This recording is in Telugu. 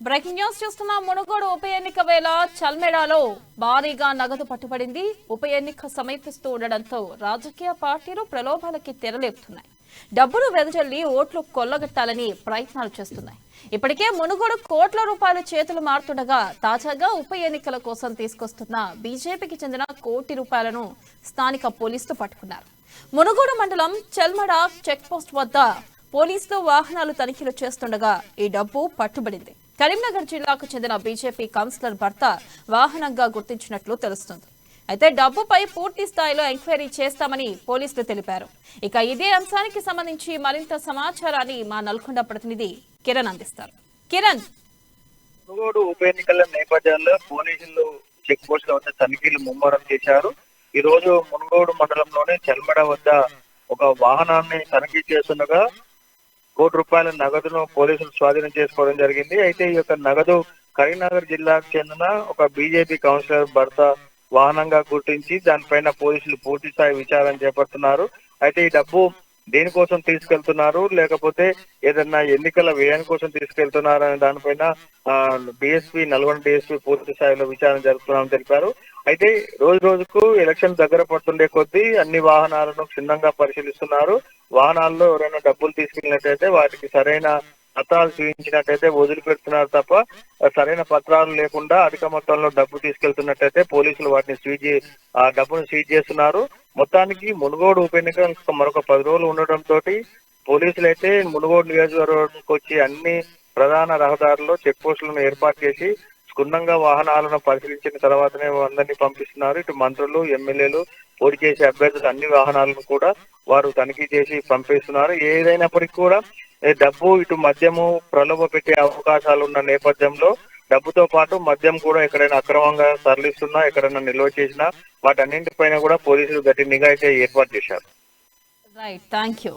బ్రేకింగ్ న్యూస్ చూస్తున్న మునుగోడు ఉప ఎన్నిక వేళ చల్మెడాలో భారీగా నగదు పట్టుబడింది. ఉప ఎన్నిక సమీపిస్తూ ఉండడంతో రాజకీయ పార్టీలు ప్రలోభాలకి తెరలేపుతున్నాయి. డబ్బులు వెదజల్లి ఓట్లు కొల్లగట్టాలని ప్రయత్నాలు చేస్తున్నాయి. ఇప్పటికే మునుగోడు కోట్ల రూపాయల చేతులు మారుతుండగా తాజాగా ఉప ఎన్నికల కోసం తీసుకొస్తున్న బీజేపీకి చెందిన కోటి రూపాయలను స్థానిక పోలీసులు పట్టుకున్నారు. మునుగోడు మండలం చల్మడ చెక్ పోస్ట్ వద్ద పోలీసులు వాహనాలు తనిఖీలు చేస్తుండగా ఈ డబ్బు పట్టుబడింది. కరీంనగర్ జిల్లాకు చెందిన బీజేపీ కౌన్సిలర్ భర్త వాహనంగా గుర్తించినట్లు తెలుస్తుంది. అయితే డబ్బుపై పూర్తి స్థాయిలో ఎంక్వైరీ చేస్తామని పోలీసులు తెలిపారు. ఇక ఇదే అంశానికి సంబంధించి మరింత సమాచారాన్ని మా నల్గొండ ప్రతినిధి కిరణ్ అందిస్తారు. కిరణ్, మునుగోడు ఉప ఎన్నికల నేపథ్యంలో పోలీసులు చెక్ పోస్టుల వద్ద తనిఖీలు ముమ్మరం చేశారు. ఈ రోజు మునుగోడు మండలంలోని చెల్మడ వద్ద ఒక వాహనాన్ని తనిఖీ చేస్తుండగా కోటి రూపాయల నగదును పోలీసులు స్వాధీనం చేసుకోవడం జరిగింది. అయితే ఈ యొక్క నగదు కరీంనగర్ జిల్లాకు చెందిన ఒక బీజేపీ కౌన్సిలర్ భర్త వాహనంగా గుర్తించి దానిపైన పోలీసులు పూర్తి స్థాయి విచారణ చేపడుతున్నారు. అయితే ఈ డబ్బు దేనికోసం తీసుకెళ్తున్నారు, లేకపోతే ఏదన్నా ఎన్నికల వ్యయం కోసం తీసుకెళ్తున్నారు అనే దానిపైన డిఎస్పీ నల్గొండ డిఎస్పీ పూర్తి స్థాయిలో విచారణ జరుపుతున్నామని తెలిపారు. అయితే రోజు రోజుకు ఎలక్షన్ దగ్గర పడుతుండే కొద్దీ అన్ని వాహనాలను క్షుణ్ణంగా పరిశీలిస్తున్నారు. వాహనాల్లో ఎవరైనా డబ్బులు తీసుకెళ్ళినట్టయితే వాటికి సరైన పత్రాలు చూపించినట్టయితే వదిలిపెడుతున్నారు తప్ప సరైన పత్రాలు లేకుండా అధిక మొత్తంలో డబ్బు తీసుకెళ్తున్నట్టయితే పోలీసులు వాటిని ఆ డబ్బును సీజ్ చేస్తున్నారు. మొత్తానికి మునుగోడు ఉప ఎన్నిక మరొక 10 రోజులు ఉండటంతో పోలీసులు అయితే మునుగోడు నియోజకవర్గానికి వచ్చి అన్ని ప్రధాన రహదారుల్లో చెక్ పోస్టులను ఏర్పాటు చేసి క్షుణ్ణంగా వాహనాలను పరిశీలించిన తర్వాతనే అందరినీ పంపిస్తున్నారు. ఇటు మంత్రులు, ఎమ్మెల్యేలు, పోటీ చేసే అభ్యర్థులు అన్ని వాహనాలను కూడా వారు తనిఖీ చేసి పంపిస్తున్నారు. ఏదైనప్పటికీ కూడా డబ్బు ఇటు మద్యము ప్రలోభ పెట్టే అవకాశాలు ఉన్న నేపథ్యంలో డబ్బుతో పాటు మద్యం కూడా ఎక్కడైనా అక్రమంగా తరలిస్తున్నా, ఎక్కడైనా నిల్వ చేసినా వాటన్నింటిపైన కూడా పోలీసులు గట్టి నిఘా అయితే ఏర్పాటు చేశారు. Right, thank you.